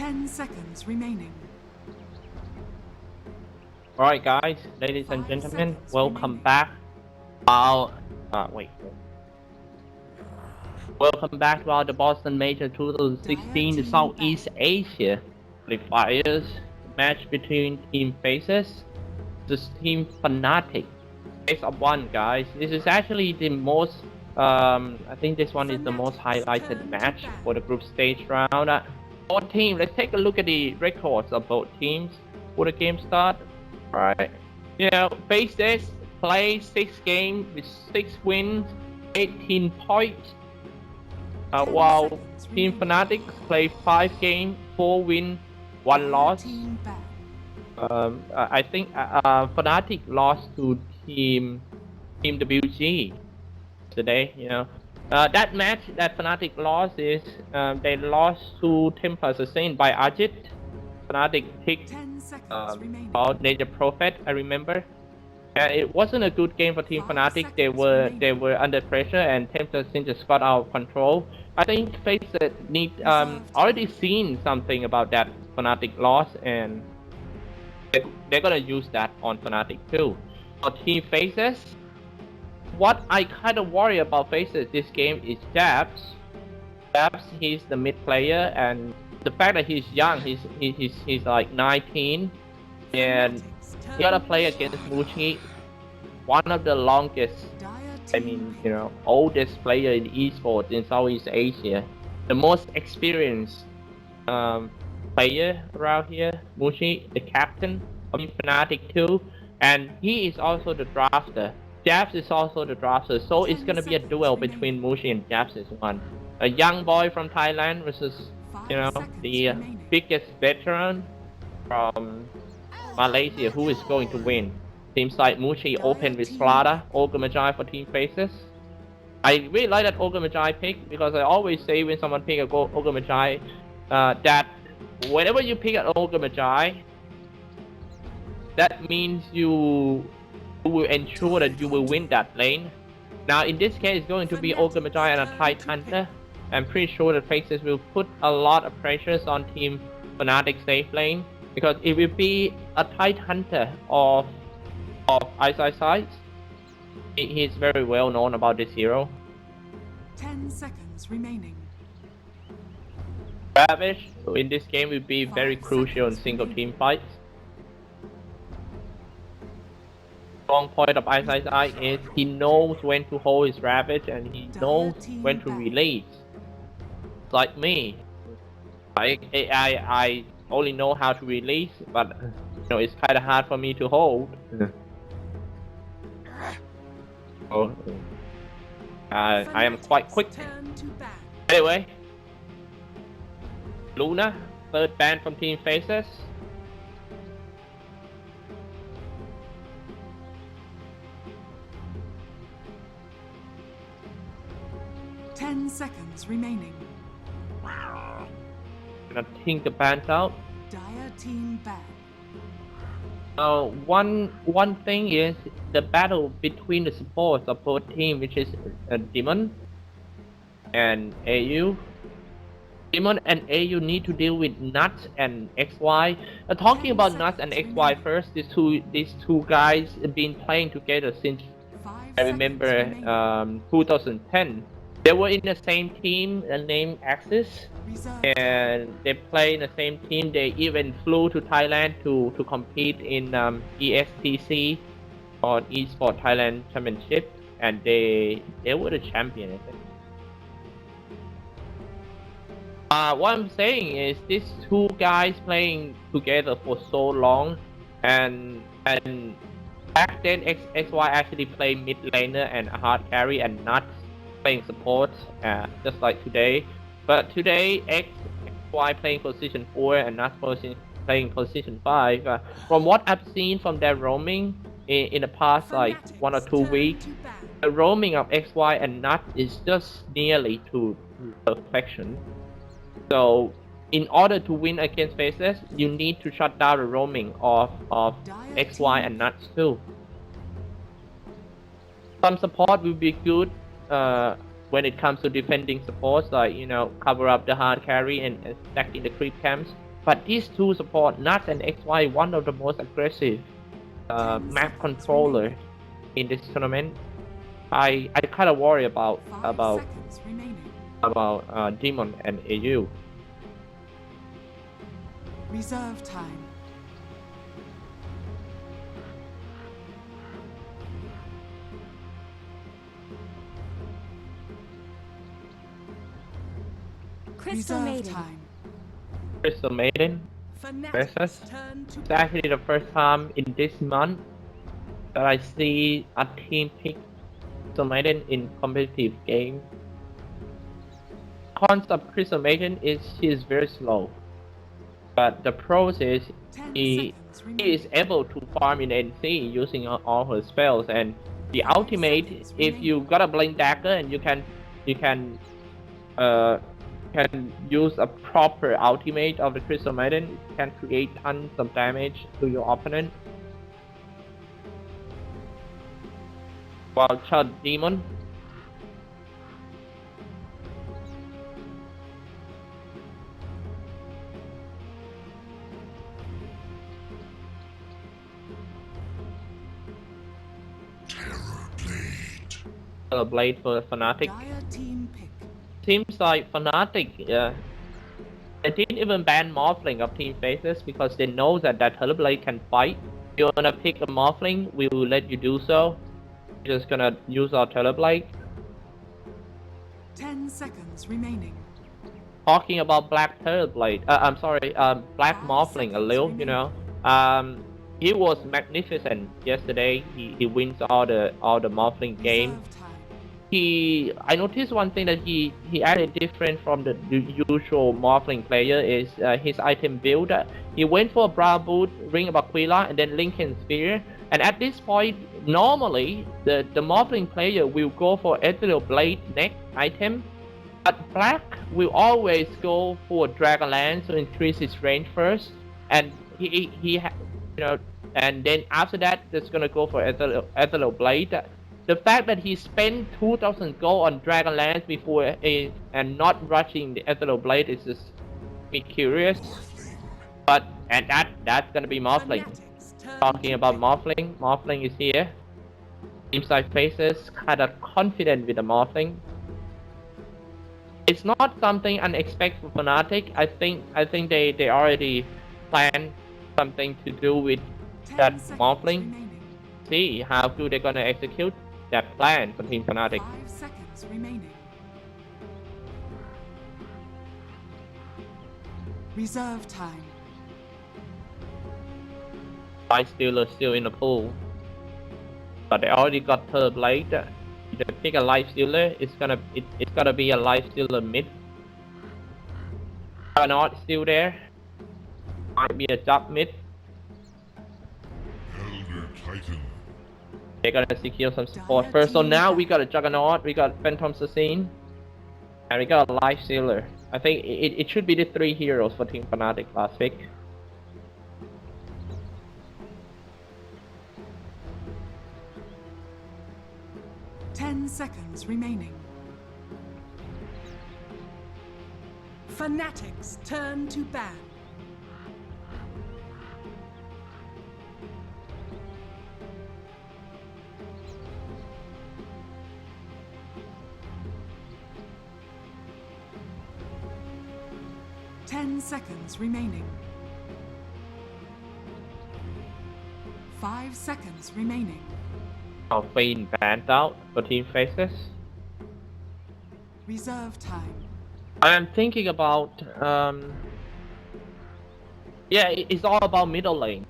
10 seconds remaining. Alright guys, ladies and gentlemen, welcome back. Welcome back to our the Boston Major 2016 Southeast Asia Qualifiers match between Team Faceless versus Team Fnatic. Best of one, guys. This is actually the most I think this one is the most highlighted match for the group stage round. Both teams, let's take a look at the records of both teams before the game start. Right, Faceless play 6 games with 6 wins, 18 points. While Team Fnatic play 5 games, 4 wins, 1 loss. I think Fnatic lost to Team WG today. That match that Fnatic lost is they lost to Temple Assassin by Ajit. Fnatic picked called Nature Prophet, I remember. It wasn't a good game for Team Fnatic. They were under pressure and Temple Assassin just got out of control. I think Faceless need already seen something about that Fnatic loss, and they're gonna use that on Fnatic too. For Team Faceless, what I kind of worry about Faceless this game is Jabs. Jabs, he's the mid player, and the fact that he's young, he's like 19, and he gotta play against Mushi, one of the longest, oldest player in esports in Southeast Asia, the most experienced player around here. Mushi, the captain of Fnatic too, and he is also the drafter. Jabs is also the drafter, so it's gonna be a duel between Mushi and Jabs this one. A young boy from Thailand versus the biggest veteran from Malaysia. Who is going to win? Seems like Mushi open with Slada, Ogre Magi for Team Faces. I really like that Ogre Magi pick, because I always say when someone pick a Ogre Magi that whenever you pick an Ogre Magi, that means you will ensure that you will win that lane. Now in this case, it's going to be Ogre Magi and a Tide Hunter. I'm pretty sure that Faces will put a lot of pressures on Team Fnatic safe lane, because it will be a Tide Hunter of Ice. He's very well known about this hero. 10 seconds remaining. Ravage in this game will be very crucial in single team fights. Strong point of Ice is he knows when to hold his Ravage and he knows when to release. Like me, I only know how to release, but it's kind of hard for me to hold. I am quite quick. Anyway, Luna, third ban from Team Faces. Ten seconds remaining. Gonna think the bans out. Dire team ban. One thing is the battle between the supports of both teams, which is Demon and AU. Demon and AU need to deal with Nuts and XY. Talking about Nuts and XY first, these two guys have been playing together since I remember 2010. They were in the same team named Axis, and they play in the same team. They even flew to Thailand to compete in ESTC or Esport Thailand Championship, and they were the champion, I think. What I'm saying is these two guys playing together for so long, and back then XY actually played mid laner and hard carry, and Nuts playing support, just like today. But today XY playing position 4 and Nuts playing position 5. From what I've seen from their roaming in the past like 1 or 2 weeks, the roaming of XY and Nuts is just nearly to perfection. So in order to win against Faceless, you need to shut down the roaming of XY and Nuts too. Some support will be good when it comes to defending supports, like cover up the hard carry and stacking the creep camps. But these two support Nuts and XY, one of the most aggressive map controller in this tournament. I kind of worry about 5 seconds remaining. Demon and AU. Reserve time. Crystal Reserve Maiden. time. Crystal Maiden Fnatic's versus. turn to It's actually the first time in this month that I see a team pick Crystal Maiden in competitive game. Cons of Crystal Maiden is she is very slow, but the pros is 10 he seconds is remaining. able to farm in NC using all her spells, and the 5 ultimate, seconds if you remaining. got a blink dagger and you can use a proper ultimate of the Crystal Maiden, it can create tons of damage to your opponent. Wild Shot Demon. Blade for Fnatic. Dire team pick. Seems like Fnatic, they didn't even ban Morphling of Team Faceless because they know that Blade can fight. If you wanna pick a Morphling, we will let you do so. We're just gonna use our Blade. 10 seconds remaining. Talking about Black Blade, I'm sorry, Black 5 Morphling a seconds little, you know. He was magnificent yesterday. He wins all the Morphling game. Reserve time. I noticed one thing that he added different from the usual Morphling player is his item build. He went for a Brown Boot, Ring of Aquila, and then Lincoln Spear. And at this point, normally the Morphling player will go for Ethereal Blade next item, but Black will always go for Dragonlance to increase his range first, and and then after that, it's gonna go for Ethereal Blade. The fact that he spent 2,000 gold on Dragonlance before and not rushing the Ethereal Blade is just me curious. But and that's gonna be Morphling. Fnatic's turn Talking to about pick. Morphling, Morphling is here. Seems like Faces kind of confident with the Morphling. It's not something unexpected for Fnatic. I think they already planned something to do with 10 that seconds Morphling. remaining. See how good they're gonna execute that plan for Team Fnatic. 5 seconds remaining. Reserve time. Life Stealer still in the pool, but they already got third blade. If they pick a Life Stealer, it's gonna be a Life Stealer mid. Not still there. Might be a Jug mid. Elder Titan. They're gonna secure some support first. So now we got a Juggernaut, we got Phantom Assassin, and we got a Life Stealer. I think it should be the 3 heroes for Team Fnatic last pick. Ten seconds remaining. Fnatic's turn to ban. Ten seconds remaining. 5 seconds remaining. Our Fiend banned out for Team Faces. Reserve time. I'm thinking about it's all about middle lane.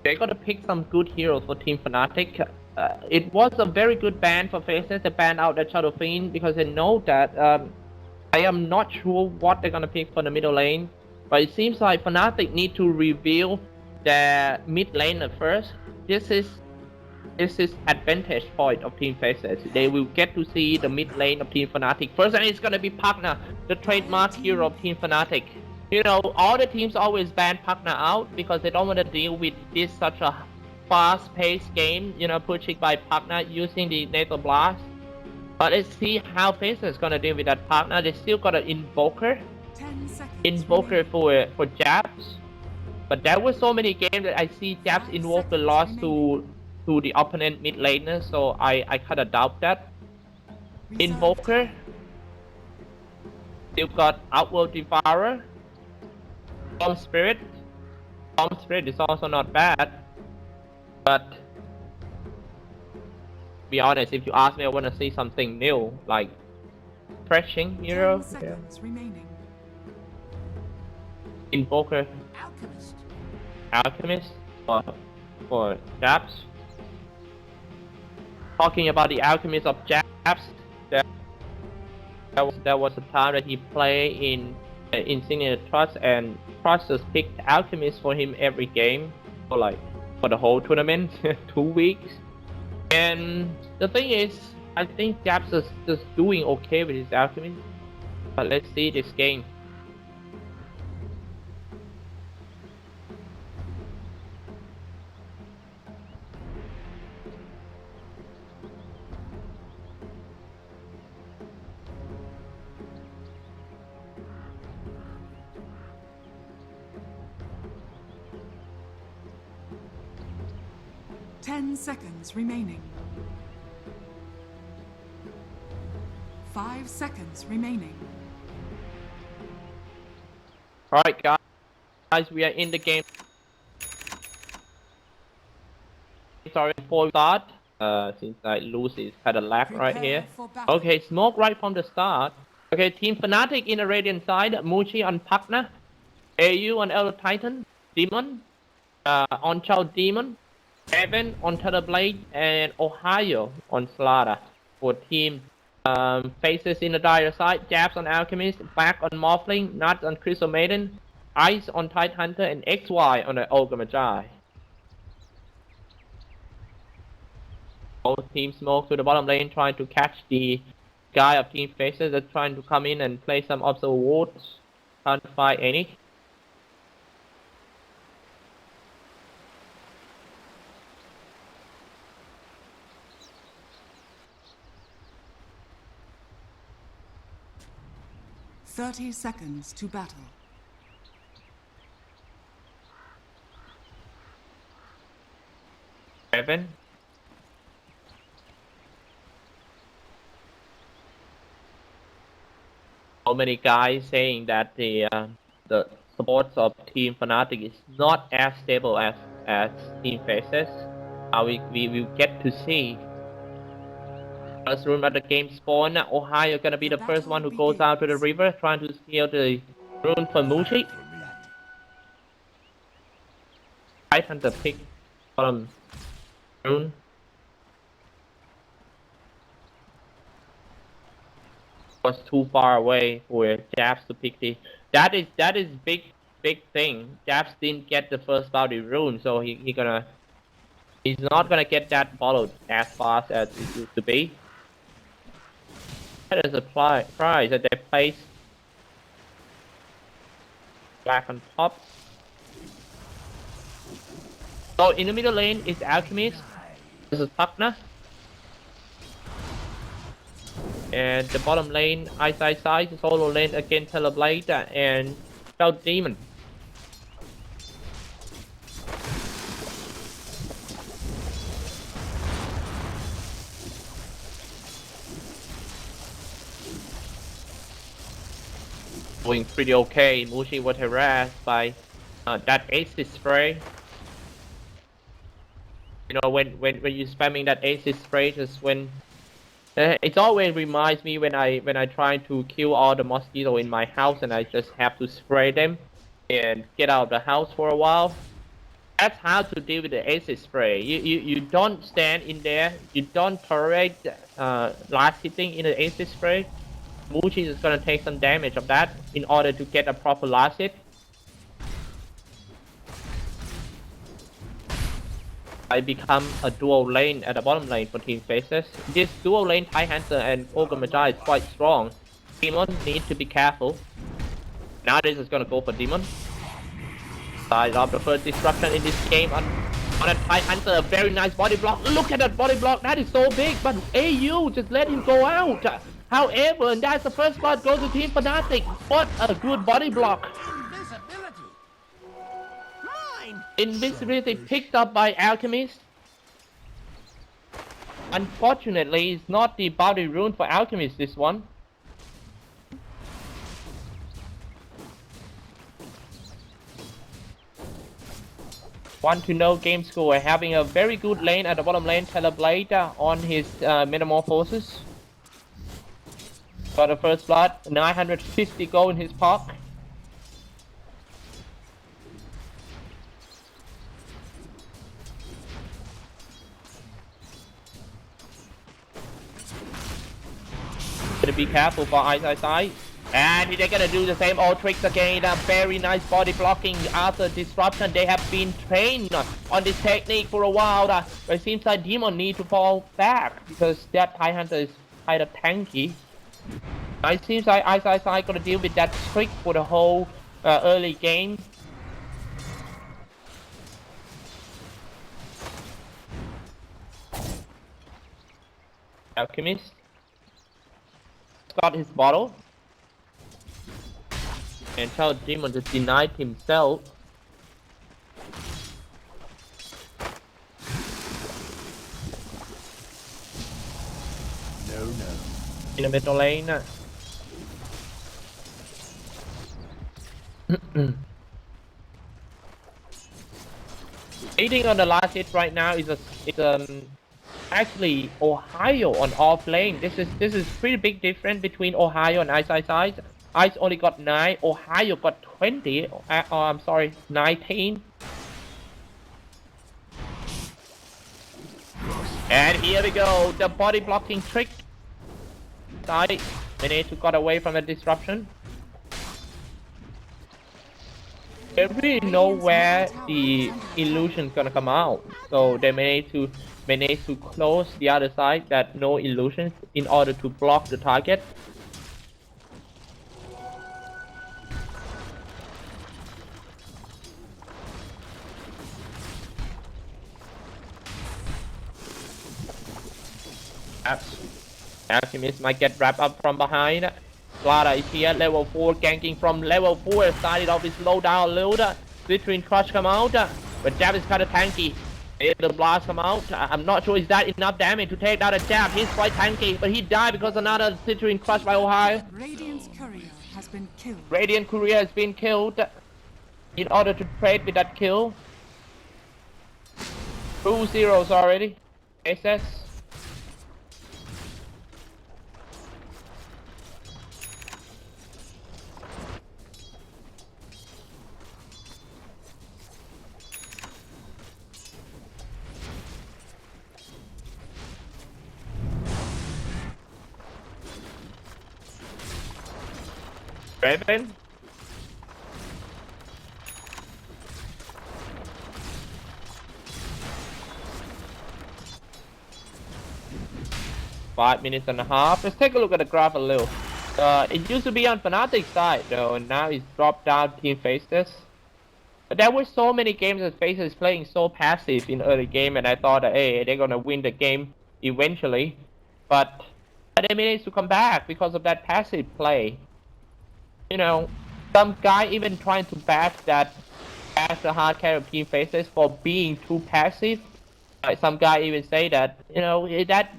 They gotta pick some good heroes for Team Fnatic. It was a very good ban for Faces to ban out the Shadow Fiend because they know that I am not sure what they're gonna pick for the middle lane, but it seems like Fnatic need to reveal their mid laner first. This is advantage point of Team Faces. They will get to see the mid lane of Team Fnatic first, and it's gonna be Pugna, the trademark hero of Team Fnatic. You know, all the teams always ban Pugna out because they don't want to deal with this such a fast-paced game, you know, pushing by Pugna using the Nether Blast. But let's see how Faces is gonna deal with that Pugna. They still got an Invoker. 10 seconds. Invoker for Japs. But there were so many games that I see Japs 5 Invoker seconds lost remaining. to the opponent mid laner, so I kinda doubt that. Reserve Invoker. time. Still got Outworld Devourer. Storm Spirit. Storm Spirit is also not bad. But to be honest, if you ask me, I wanna see something new, like refreshing 10 hero. seconds remaining. Invoker Alchemist for Japs. Talking about the Alchemist of Japs, there was a time that he played in Senior Trust, and Trust just picked Alchemist for him every game for the whole tournament, 2 weeks. And the thing is, I think Japs is just doing okay with his Alchemist. But let's see this game. Ten seconds remaining. 5 seconds remaining. Alright guys, we are in the game. Sorry, before we start, since I lose is kinda lag right here. for battle. Okay, smoke right from the start. Okay, Team Fnatic in the Radiant side, Muchi on Pakna, AU on Elder Titan, Demon, on Chao Demon, Evan on Terrorblade, and Ohio on Slaughter. For Team Faces in the Dire side, Jabs on Alchemist, Back on Morphling, Nuts on Crystal Maiden, Ice on Tide Hunter, and XY on the Ogre Magi. Both teams smoke to the bottom lane, trying to catch the guy of Team Faces that's trying to come in and play some observer wards. Can't find any. "30 seconds to battle. Evan. So many guys saying that the supports of Team Fnatic is not as stable as Team Faces. We will get to see. First room at the game spawn, Ohio gonna be the first one who goes out to the river, trying to steal the rune for Mushi. Tide Hunter pick bottom rune. Was too far away for Jabs to pick the. That is big thing. Jabs didn't get the first bounty rune, so he's not gonna get that followed as fast as it used to be. That is a prize that they place Black on top. So in the middle lane is Alchemist. This is Pakna. And the bottom lane, side, solo lane against Terrorblade and Cloud Demon. Doing pretty okay. Mushi was harassed by that acid spray. You know, when you're spamming that acid spray, just when it always reminds me when I try to kill all the mosquitoes in my house and I just have to spray them and get out of the house for a while. That's how to deal with the acid spray. You don't stand in there. You don't tolerate last hitting in the acid spray. Mushi is gonna take some damage of that in order to get a proper last hit. I become a dual lane at the bottom lane for Team Faces. This dual lane Tide Hunter and Ogre Magi is quite strong. Demon needs to be careful. Now this is gonna go for Demon. Side of the first disruption in this game on a Tide Hunter, a very nice body block. Look at that body block, that is so big, but AU just let him go out. However, and that's the first blood goes to Team Fnatic. What a good body block. Invisibility. Mine. Invisibility picked up by Alchemist. Unfortunately, it's not the bounty rune for Alchemist, this one. Want to know game score, having a very good lane at the bottom lane, Teleblade on his Metamorphosis. Got the first blood, 950 gold in his pocket. Gotta be careful for Ice. And they're gonna do the same old tricks again. A very nice body blocking after disruption. They have been trained on this technique for a while. But it seems like Demon need to fall back because that TIE Hunter is kind of tanky. It seems like Ice gonna deal with that trick for the whole early game. Alchemist got his bottle. And tell Demon to deny himself. No. In the middle lane. Waiting on the last hit right now is actually Ohio on off lane. This is pretty big difference between Ohio and Ice. Ice only got 9, Ohio got 20, I'm sorry, 19. And here we go, the body blocking trick. Side, managed to got away from the disruption. They really know where the illusion's gonna come out, so they managed to close the other side that no illusions in order to block the target. Alchemist might get wrapped up from behind. Slaughter is here, level 4, ganking from level 4. Started off with slow down a little. Citrine Crush come out, but Jab is kind of tanky. The blast come out. I'm not sure is that enough damage to take down a Jab. He's quite tanky, but he died because another Citrine Crush by Ohio. Radiant's courier has been killed. Radiant Courier has been killed. In order to trade with that kill. 2 zeros already. SS. Raven. Five minutes and a half. Let's take a look at the graph a little. It used to be on Fnatic side though, and now it's dropped down Team Faceless. But there were so many games that Faceless playing so passive in early game, and I thought that hey, they're gonna win the game eventually. But they managed to come back because of that passive play. You know, some guy even trying to bash the hard carry of Team Faceless for being too passive. Some guy even say that, you know, that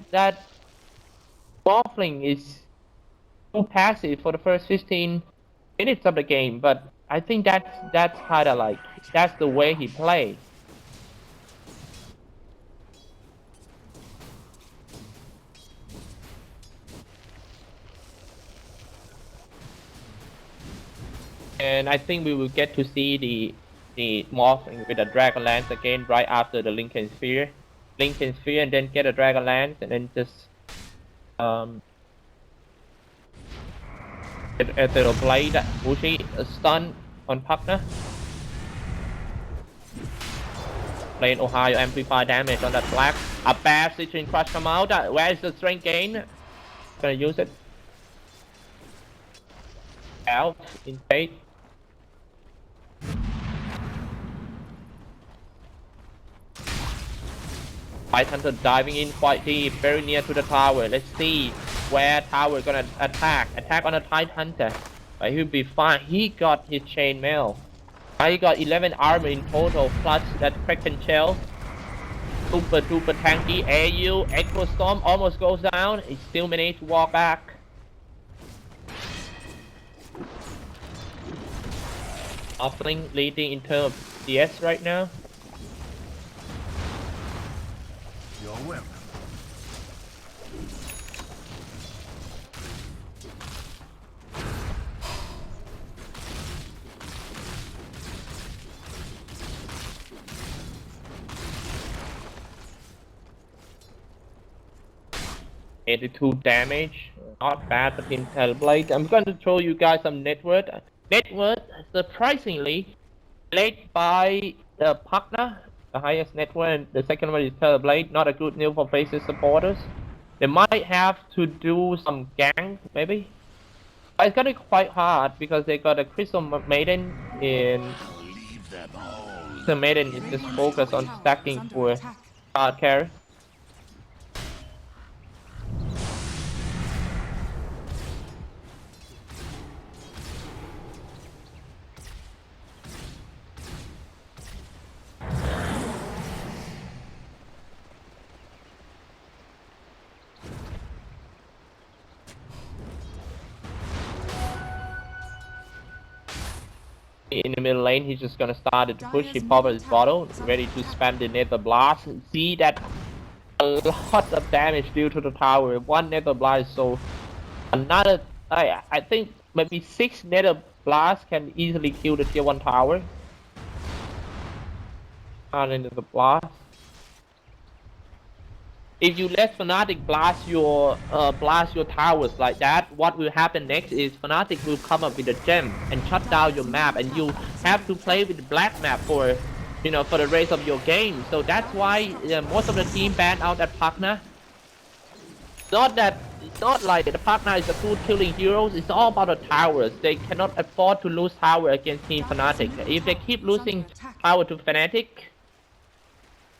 waffling is too passive for the first 15 minutes of the game. But I think that's kind of like, that's the way he plays. And I think we will get to see the morphing with the Dragon Lance again right after the Lincoln Sphere, and then get a Dragon Lance and then just get a blade Bushi a stun on partner. Playing Ohio amplify damage on that flag. A bad Citrine Crush come out. Where is the strength gain? Gonna use it. Out in fate. Fight Hunter diving in quite deep, very near to the tower. Let's see where tower gonna attack on a Tide Hunter, but he'll be fine. He got his chainmail. He got 11 armor in total, plus that Kraken shell. Super duper tanky. AU Echo Storm almost goes down. He still managed to walk back. Offling leading in terms of CS right now. You're welcome. $82 damage, not bad for Team Telblade. I'm going to show you guys some net worth. Net worth, surprisingly, led by the partner, the highest net worth, and the second one is Telblade. Not a good news for Faceless supporters. They might have to do some gang, maybe. But it's gonna be quite hard because they got a Crystal Maiden in. The Maiden is just focused on stacking for card carry. In the middle lane, he's just gonna start to push. He popped his bottle, ready to spam the Nether Blast. See that a lot of damage due to the tower. One Nether Blast, so another. I think maybe 6 Nether Blasts can easily kill the tier 1 tower. Not into the blast. If you let Fnatic blast your towers like that, what will happen next is Fnatic will come up with a gem and shut down your map, and you have to play with the black map for, for the rest of your game. So that's why most of the team banned out that partner. It's not like the partner is a good killing heroes. It's all about the towers. They cannot afford to lose tower against Team Fnatic. If they keep losing tower to Fnatic,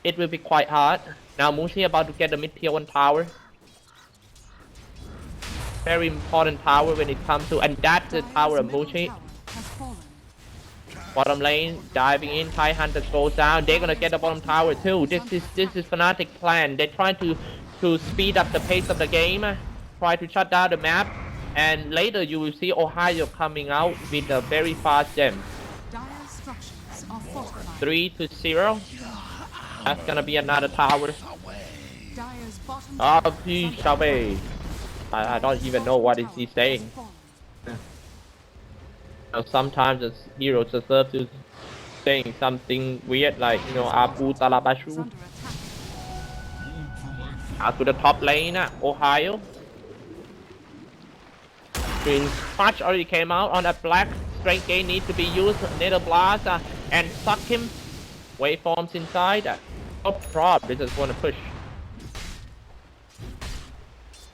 it will be quite hard. Now Mushi about to get the mid tier 1 tower. Very important tower when it comes to, and that's the tower of Mushi. Bottom lane diving in, Tide Hunter goes down. They're gonna get the bottom tower too. This is Fnatic plan. They're trying to speed up the pace of the game, try to shut down the map, and later you will see Ohio coming out with a very fast gem. 3-0. That's gonna be another tower. Oh, please, away. I don't even know what is he saying. Sometimes the heroes deserve to saying something weird like, Apu Talabashu. Out to the top lane, Ohio. Prince Patch already came out on that black. Straight gate needs to be used. Nether Blast and suck him. Waveforms inside. No problem. They just want to push.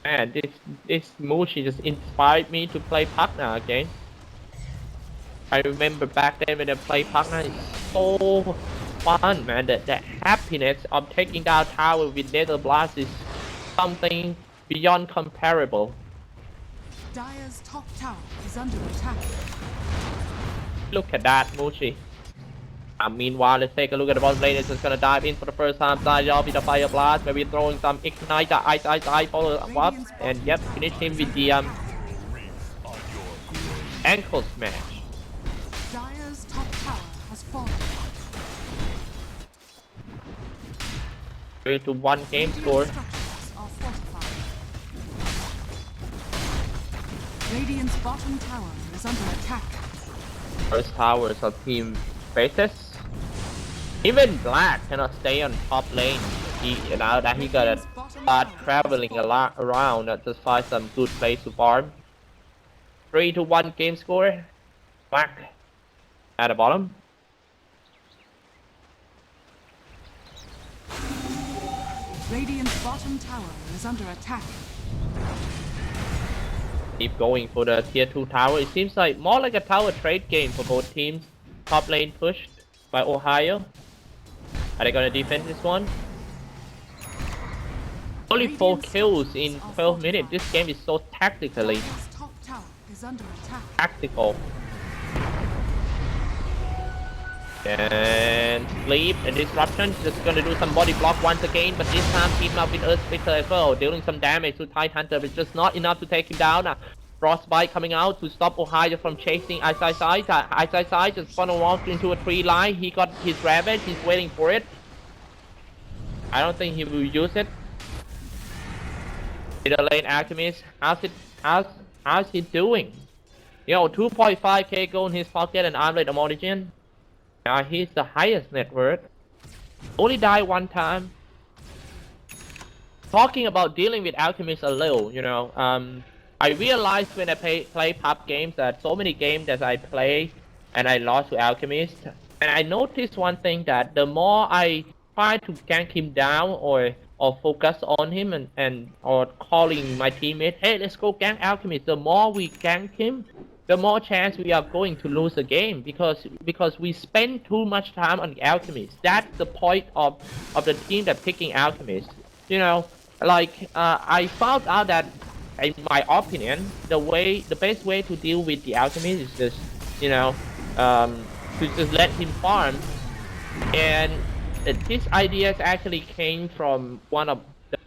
Man, this Mushi just inspired me to play partner again. I remember back then when I played partner, it's so fun, man. The happiness of taking down tower with Nether Blast is something beyond comparable. Dire's top tower is under attack. Look at that, Mushi. Meanwhile, let's take a look at the bottom lane. It's just gonna dive in for the first time. Side off with a fire blast, maybe throwing some ignite, ice, follow up, and yep, finish him with the ankle smash. Dire's top tower has fallen. 3-1 game score. Radiant's bottom tower is under attack. First towers of Team Faceless. Even Black cannot stay on top lane. He gotta start traveling a lot around to find some good place to farm. 3-1 game score. Black at the bottom. Radiant's bottom tower is under attack. Keep going for the tier 2 tower. It seems like more like a tower trade game for both teams. Top lane pushed by Ohio. Are they gonna defend this one? Only 4 kills in 12 minutes. This game is so tactically Dire's top tower is under attack. tactical. And sleep and disruption. Just gonna do some body block once again, but this time team up with Earth Splitter as well, dealing some damage to Tidehunter, but just not enough to take him down. Frostbite coming out to stop Ohio from chasing Ice just funnel walked into a tree line. He got his Ravage, he's waiting for it. I don't think he will use it. Middle lane Alchemist, how's he doing? You know, 2.5k gold in his pocket and armlet of origin. He's the highest net worth. Only died one time. Talking about dealing with Alchemist a little, you know, I realized when I play pub games that so many games that I play and I lost to Alchemist. And I noticed one thing, that the more I try to gank him down or focus on him or calling my teammate, hey, let's go gank Alchemist, the more we gank him, the more chance we are going to lose the game, because we spend too much time on Alchemist. That's the point of the team that picking Alchemist. You know, like I found out that, in my opinion, the best way to deal with the Alchemist is just, you know, to just let him farm. And this idea actually came from one of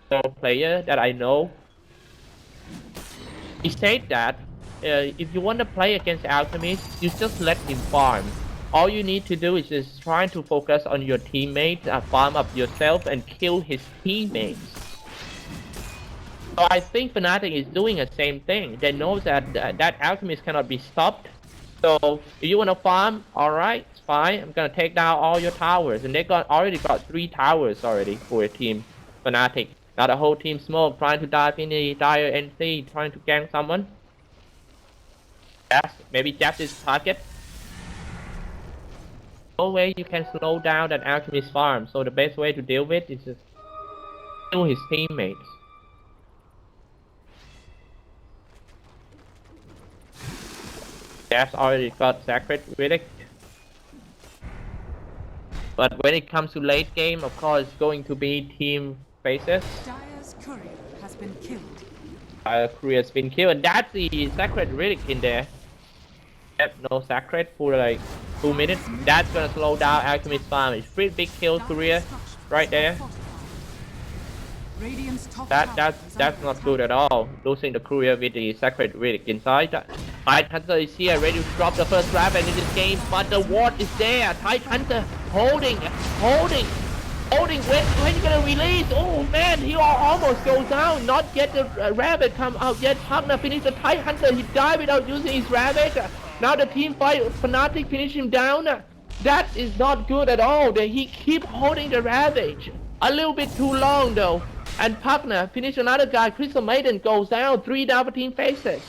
the players that I know. He said that if you want to play against Alchemist, you just let him farm. All you need to do is just try to focus on your teammates, farm up yourself and kill his teammates. So I think Fnatic is doing the same thing. They know that that Alchemist cannot be stopped. So if you want to farm, alright, it's fine. I'm gonna take down all your towers. And they already got 3 towers already for a team Fnatic. Now the whole team smoke, trying to dive in the dire NC, trying to gank someone. Yes, maybe that's his target. No way you can slow down that Alchemist farm. So the best way to deal with is just kill his teammates. That's already got Sacred Riddick. But when it comes to late game, of course, it's going to be team Faceless. Dire's courier has been killed. Courier's been killed, and that's the Sacred Riddick in there. Yep, no Sacred for like 2 minutes. That's gonna slow down Alchemist farm. It's pretty big kill Courier right there. That's not good at all. Losing the Courier with the Sacred Riddick inside. Tidehunter is here, ready to drop the first Ravage in this game, but the ward is there. Tidehunter holding. When you gonna release? Oh man, he almost goes down. Not yet the Ravage come out yet. Partner finished the Tidehunter. He died without using his Ravage. Now the team fight Fnatic finish him down. That is not good at all. He keep holding the Ravage. A little bit too long though. And partner finish another guy. Crystal Maiden goes down. 3 down for team Faces.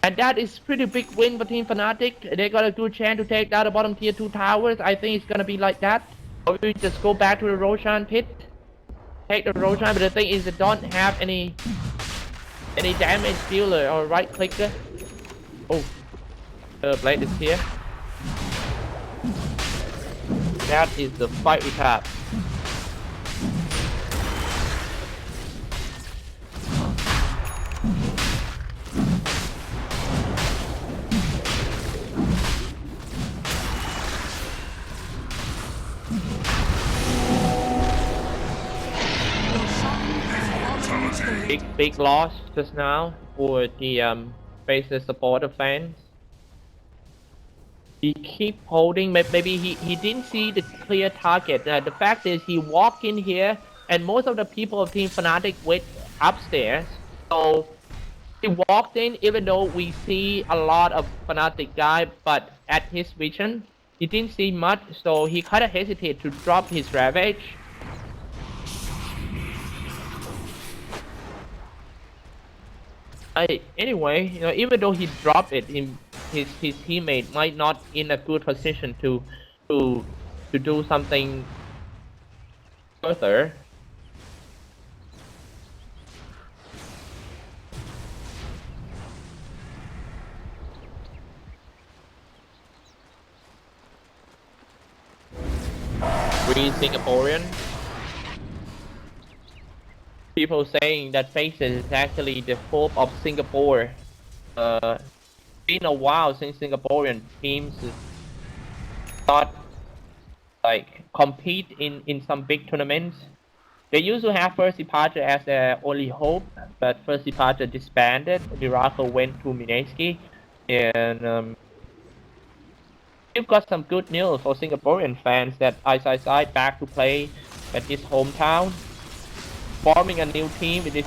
And that is pretty big win for team Fnatic. They got a good chance to take down the bottom tier 2 towers. I think it's gonna be like that. Or we just go back to the Roshan pit. Take the Roshan, but the thing is they don't have any damage dealer or right clicker. Oh. Blade is here. That is the fight we have. Big loss just now for the Faceless supporter fans. He keep holding, maybe he didn't see the clear target. The fact is he walked in here and most of the people of Team Fnatic went upstairs. So he walked in even though we see a lot of Fnatic guy, but at his vision, he didn't see much, so he kind of hesitated to drop his Ravage. Anyway, you know, even though he dropped it, his teammate might not in a good position to do something further. Green Singaporean. people saying that Faceless is actually the hope of Singapore. Been a while since Singaporean teams start like compete in some big tournaments. They used to have First Departure as their only hope, but First Departure disbanded. Miracle went to Minaski, and we've got some good news for Singaporean fans that ISI back to play at his hometown, forming a new team with these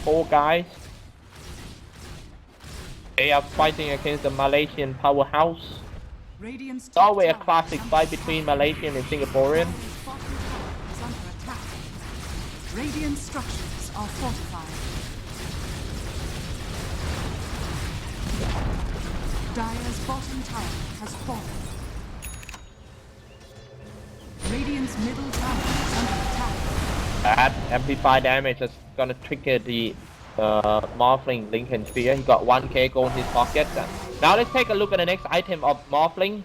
four guys. They are fighting against the Malaysian powerhouse. Radiant's It's top always a tower classic is fight under between attack. Malaysian and Singaporean. Dire's bottom tower is under attack. Radiant structures are fortified. Dire's bottom tower has fallen. Radiant's middle tower is under attack. That amplified damage is gonna trigger the Morphling Lincoln Spear. He got 1k gold in his pocket. Now let's take a look at the next item of Morphling.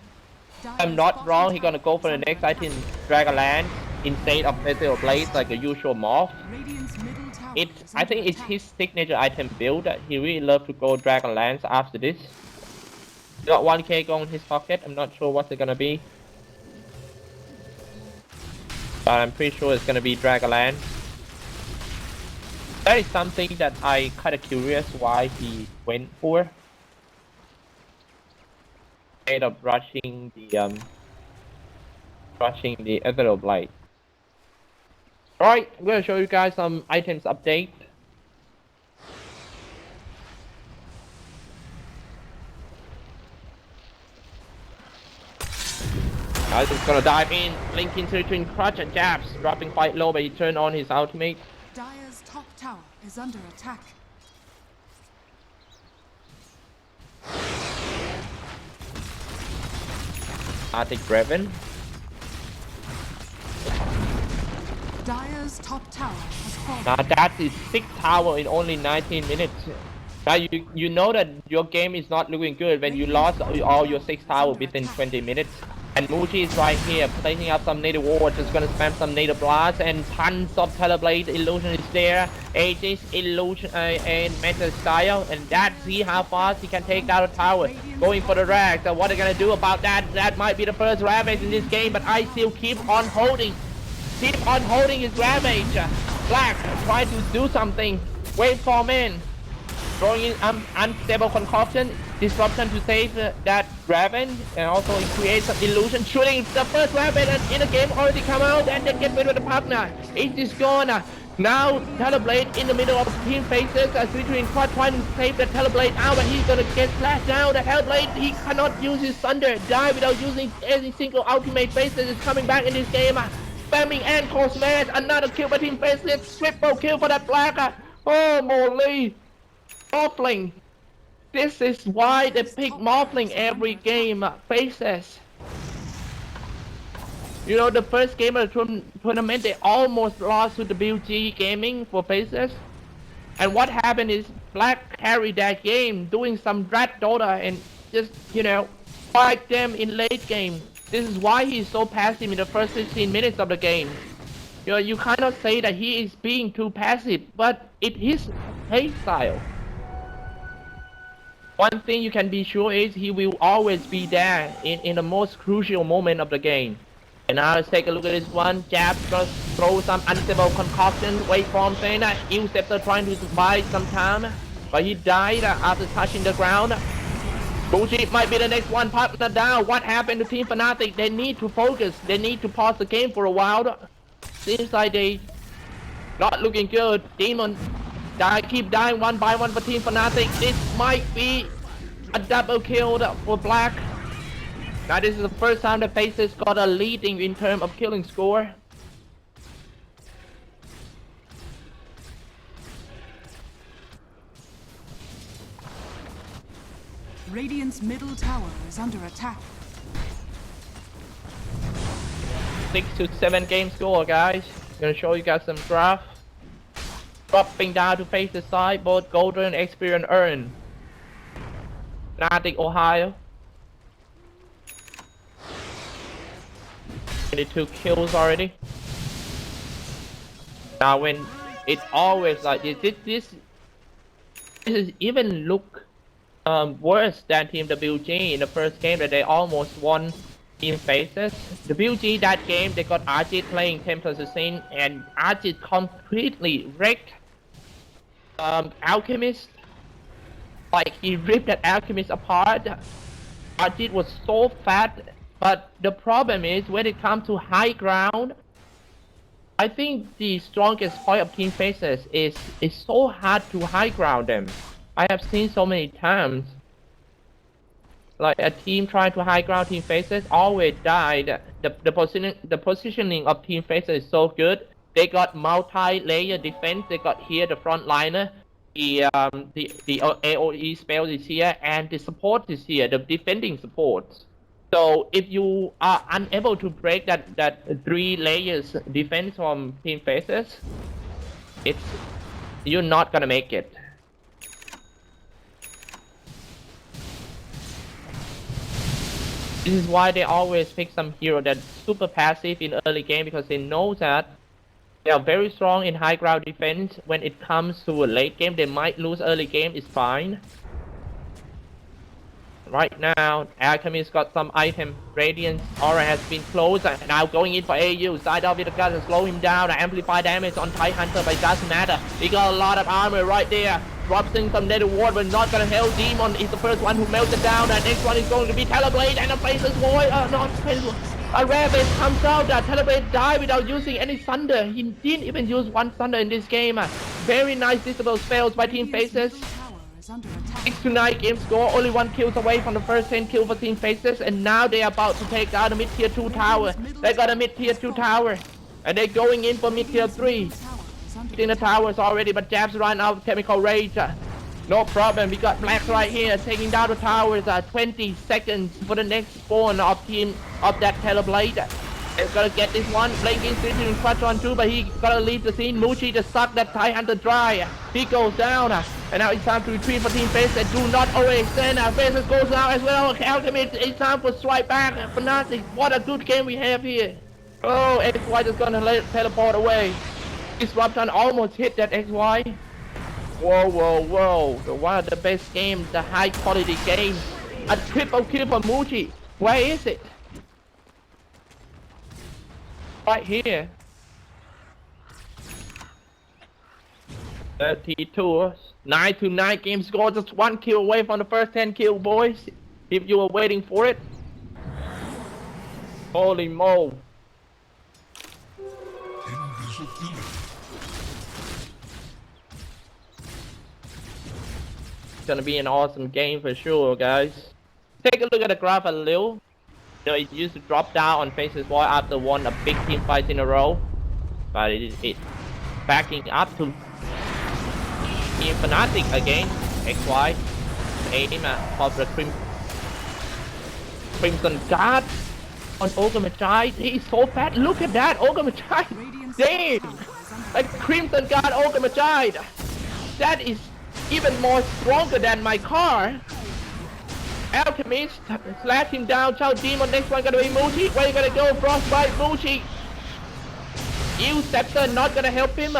If I'm not wrong, he's gonna go for the next item, Dragonlance, instead of Meteor Blade like the usual Morph. Radiant's middle tower is I under think it's attack. his signature item build. He really love to go Dragonlance after this. He got 1k gold in his pocket. I'm not sure what's it gonna be, but I'm pretty sure it's gonna be Dragonlance. That is something that I kind of curious why he went for. Instead of rushing the Ethereal Blade. Alright, I'm gonna show you guys some items update. Guys, just gonna dive in, link into between crutch and jabs, dropping quite low, but he turned on his ultimate. Dire's top tower is under attack. Arctic Raven. Dire's top tower has fallen. Now that is 6 tower in only 19 minutes. Now you know that your game is not looking good when you lost all your 6 tower within 20 minutes. And Muji is right here, placing up some native ward, just gonna spam some native blast, and tons of Teleblade illusion is there. Aegis, illusion, and Meta Style, and see how fast he can take down the tower. Going for the rag. So what are they gonna do about that? That might be the first Ravage in this game, but I still keep on holding. Keep on holding his Ravage. Black, try to do something. Wait for men. Throwing in unstable concoction, disruption to save that Raven, and also create some illusion, shooting the first Raven in the game already come out, and then get rid of the partner. It is gone. Now Teleblade in the middle of team faces, switching quad trying to save the Teleblade out, but he's gonna get slashed down. The Hellblade, he cannot use his Thunder, die without using any single ultimate. Faceless is coming back in this game. Spamming and core smash, another kill by team Faceless, triple kill for that Black. Oh moly. Morphling. This is why they pick Morphling every game. Faceless. You know, the first game of the tournament, they almost lost to the WG Gaming for Faceless. And what happened is Black carried that game, doing some Drat Dota and just, you know, fight them in late game. This is why he's so passive in the first 15 minutes of the game. You know, you cannot say that he is being too passive, but it is his style. One thing you can be sure is he will always be there in the most crucial moment of the game. And now let's take a look at this one. Jab, just throw some unstable concoction, wait for him saying that Scepter trying to buy some time, but he died after touching the ground. Gucci might be the next one partner down. What happened to Team Fnatic? They need to focus. They need to pause the game for a while. Seems like they not looking good. Demon keep dying one by one for Team Fnatic. This might be a double kill for Black. Now this is the first time the Faceless got a leading in terms of killing score. Radiant's middle tower is under attack. 6 to 7 game score, guys. Gonna show you guys some graph. Dropping down to face the side, both golden experience earned. Fnatic, Ohio. 22 kills already. Now when It's always like this is even look worse than Team WG in the first game that they almost won Team Faces. WG that game they got Ajit playing Templar Assassin and Ajit completely wrecked Alchemist. Like he ripped that Alchemist apart. Ajit was so fat, but the problem is when it comes to high ground, I think the strongest point of Team Faces is it's so hard to high ground them. I have seen so many times. Like a team trying to high ground Team Faces always died. The positioning of Team Faces is so good. They got multi-layer defense. They got here the frontliner, the AOE spell is here, and the support is here. The defending supports. So if you are unable to break that 3 layers defense from Team Faces, you're not gonna make it. This is why they always pick some hero that's super passive in early game because they know that they are very strong in high ground defense. When it comes to a late game, they might lose early game, it's fine. Right now, Alchemist got some item. Radiance aura has been closed. Now going in for AU. Side of it got to slow him down. Amplify damage on Tight Hunter, but it doesn't matter. He got a lot of armor right there. Drops in some Nether Ward, but not gonna help. Demon is the first one who melted down. The next one is going to be Teleblade and a Faceless Void. Not Faceless. A Rabbit comes out. Teleblade died without using any Thunder. He didn't even use one Thunder in this game. Very nice disable spells by Team Faces. 6-9 game score, only 1 kills away from the first 10 kill for Team Faces, and now they're about to take down the mid tier 2 tower. They got a mid tier 2 tower, and they're going in for mid tier 3. In the towers already, but Jabs run out of Chemical Rage. No problem, we got Black right here, taking down the towers. 20 seconds for the next spawn of that Teleblade. It's gonna get this one. Blinking Stitching clutch on too, but he gotta leave the scene. Muchi just sucked that Tight Hunter dry. He goes down. And now it's time to retreat for Team Faces. Do not overextend. Faces goes down as well. Alchemist, it's time for strike back. Fnatic, what a good game we have here. Oh, XY just gonna teleport away. Disruption almost hit that XY. Whoa, whoa, whoa. One of the best games, the high quality game. A triple kill for Muchi. Where is it? Right here. 32, 9-9 game score, just 1 kill away from the first 10 kill, boys. If you were waiting for it. Holy mo. It's gonna be an awesome game for sure, guys. Take a look at the graph a little. You know, it used to drop down on Faceless Void after won a big team fight in a row. But it's backing up to Team Fnatic again. XY. Aim of the Crimson Guard on Ogre Magi. He's so fat. Look at that, Ogre Magi. Damn! A Crimson Guard Ogre Magi. That is even more stronger than my car. Alchemist, slash him down, Chow Demon, next one gonna be Muchi. Where you gonna go? Frostbite, Muchi. You Scepter not gonna help him.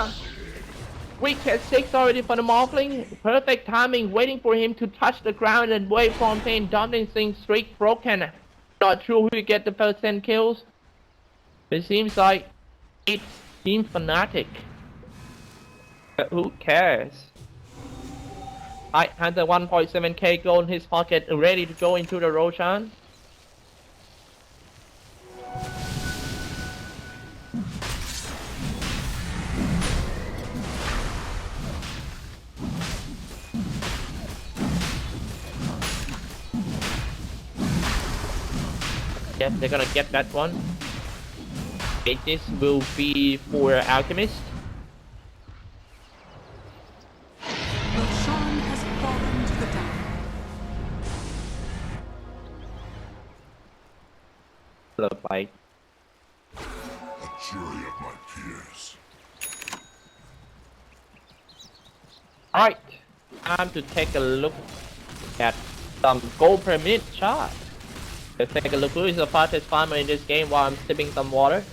Weak at 6 already for the Morphling. Perfect timing, waiting for him to touch the ground and wave Fontaine, dominating streak broken. Not sure who will get the first 10 kills. It seems like it's Team Fnatic. But who cares? Tight Hunter 1.7k gold in his pocket, ready to go into the Roshan. Yep, they're gonna get that one. Okay, this will be for Alchemist. Look like A jury of my peers. Alright, time to take a look at some gold per minute chart. Let's take a look who is the fastest farmer in this game while I'm sipping some water.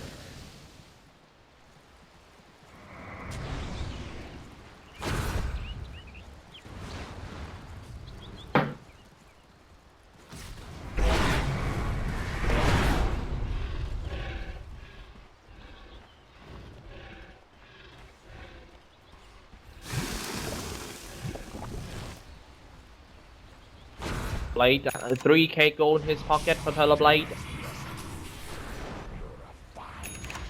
Blade, 3k gold in his pocket for Blade.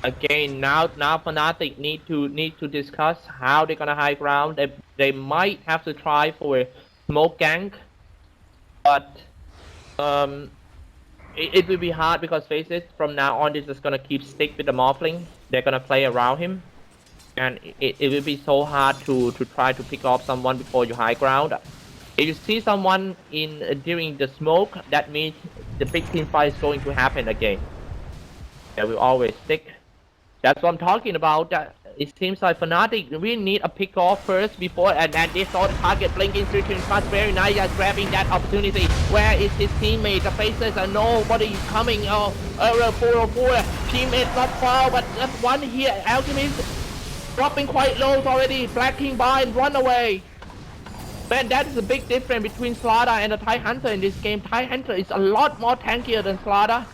Again, now Fnatic need to discuss how they're gonna high ground. They might have to try for a smoke gank, but it will be hard because Faceless from now on is just gonna keep stick with the Morphling. They're gonna play around him, and it will be so hard to try to pick off someone before you high ground. If you see someone in during the smoke, that means the big team fight is going to happen again. They will always stick. That's what I'm talking about. It seems like Fnatic really need a pick off first before, and then they saw the target blinking through to fast. Very nice at grabbing that opportunity. Where is his teammate? The Faceless are nobody coming. 404. Teammate not far, but just one here. Alchemist dropping quite low already. Blacking by and run away. Man, that is a big difference between Slaughter and the Thai Hunter in this game. Thai Hunter is a lot more tankier than Slaughter.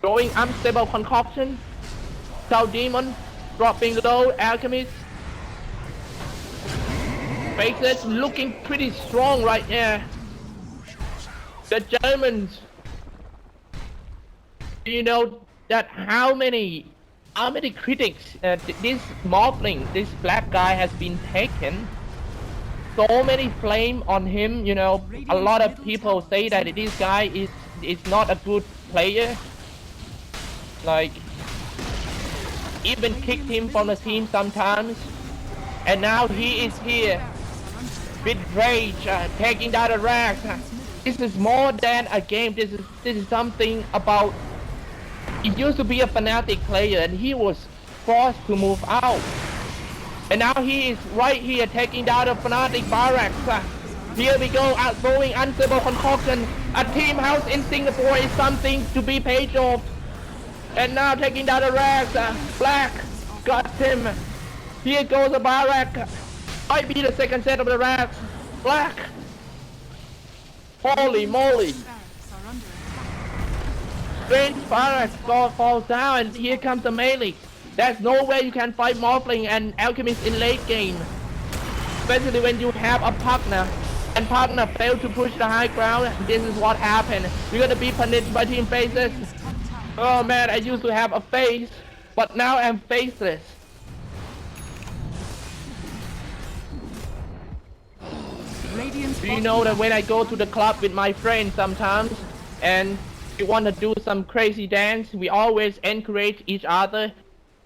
Throwing unstable concoction. South Demon dropping low. Alchemist. Faceless looking pretty strong right there. The Germans. You know that how many critics this Morphling, this black guy has been taken. So many flame on him, you know. A lot of people say that this guy is not a good player. Like, even kicked him from the team sometimes. And now he is here with rage, taking down the racks. This is more than a game. This is something about. He used to be a Fnatic player, and he was forced to move out. And now he is right here taking down the Fnatic barracks. Here we go, outgoing unstable concoction. A team house in Singapore is something to be paid off. And now taking down the racks. Black got him. Here goes the barrack. Might be the second set of the racks. Black. Holy moly. Strange barracks falls down, and here comes the melee. There's no way you can fight Morphling and Alchemist in late game. Especially when you have a partner. And partner failed to push the high ground. This is what happened. You're gonna be punished by Team Faceless. Oh man, I used to have a face, but now I'm faceless. Do you know that when I go to the club with my friends sometimes, and we want to do some crazy dance, we always encourage each other.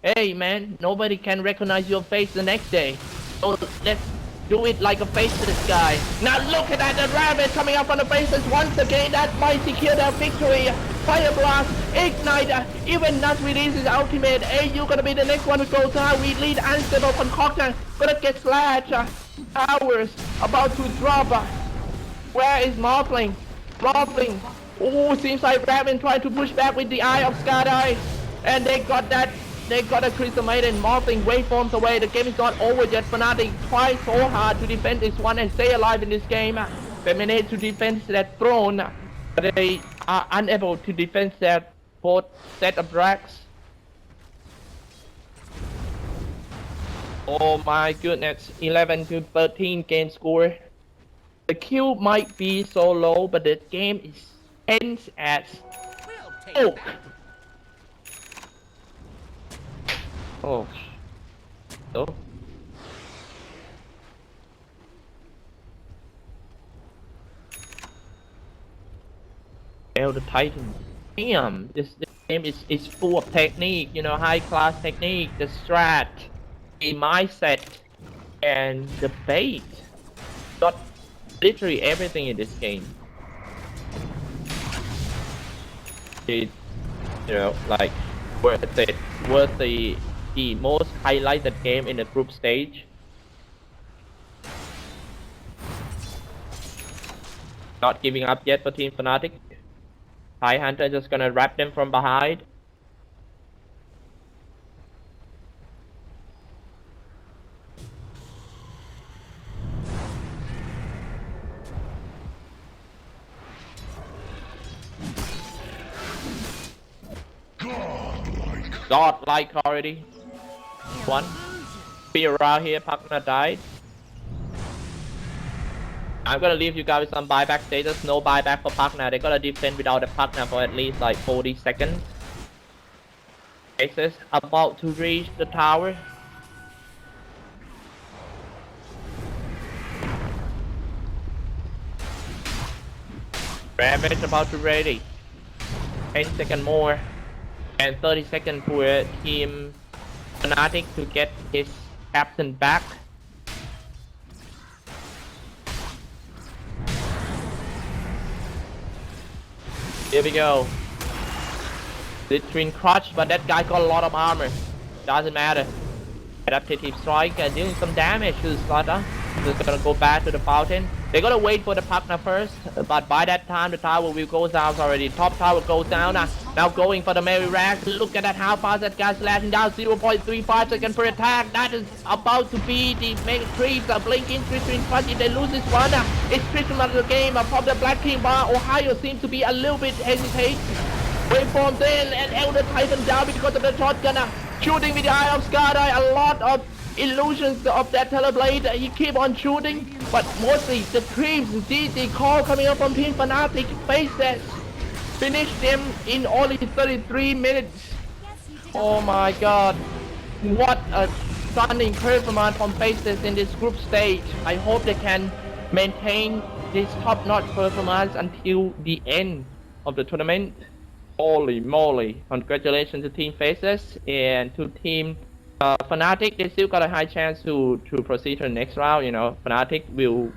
Hey man, nobody can recognize your face the next day. So let's do it like a faceless guy. Now look at that, the rabbit coming up on the faces once again. That might secure their victory. Fire blast, ignite, even not release his ultimate. Hey, you gonna be the next one to go down. We lead unstable concoction. Gonna get slashed. Hours about to drop. Where is Morphling? Morphling. Oh, seems like Raven trying to push back with the Eye of Skydai. And they got that. They got a Crystalmate and Morphling waveforms away. The game is not over yet. Fnatic try so hard to defend this one and stay alive in this game. They managed to defend that throne, but they are unable to defend that fourth set of drags. Oh my goodness, 11 to 13 game score. The kill might be so low, but the game is tense as oak. Oh. Oh. The Titan. Damn, this game is full of technique, you know, high class technique, the strat, the mindset, and the bait. Got literally everything in this game. It, you know, like worth the most highlighted game in the group stage. Not giving up yet for Team Fnatic. Thai Hunter just gonna wrap them from behind. Godlike already. One. Be around here, partner died. I'm gonna leave you guys with some buyback status. No buyback for partner. They're gonna defend without the partner for at least like 40 seconds. Faceless about to reach the tower. Ravage about to ready. 10 seconds more. And 30 seconds for team Fnatic to get his captain back. Here we go. Between crushed, but that guy got a lot of armor. Doesn't matter. Adaptive strike and dealing some damage to Slaughter. Just gonna go back to the fountain. They're gonna wait for the partner first, but by that time the tower will go down already. Top tower goes down. Now going for the Mary Rack. Look at that, how fast that guy's slashing down. 0.35 seconds per attack. That is about to be the mega creeps. Blinking between front. If they lose this one, it's Christmas the game. From the Black King bar, Ohio seems to be a little bit hesitate. Waveforms in and Elder Titan down because of the shotgun. Shooting with the Eye of Skydive. A lot of illusions of that Teleblade. He keep on shooting, but mostly the creeps. GG call coming up from Team Fnatic. Faceless finish them in only 33 minutes. Oh my god. What a stunning performance from Faceless in this group stage. I hope they can maintain this top-notch performance until the end of the tournament. Holy moly. Congratulations to Team Faceless and to Team Fnatic. They still got a high chance to proceed to the next round. You know, Fnatic will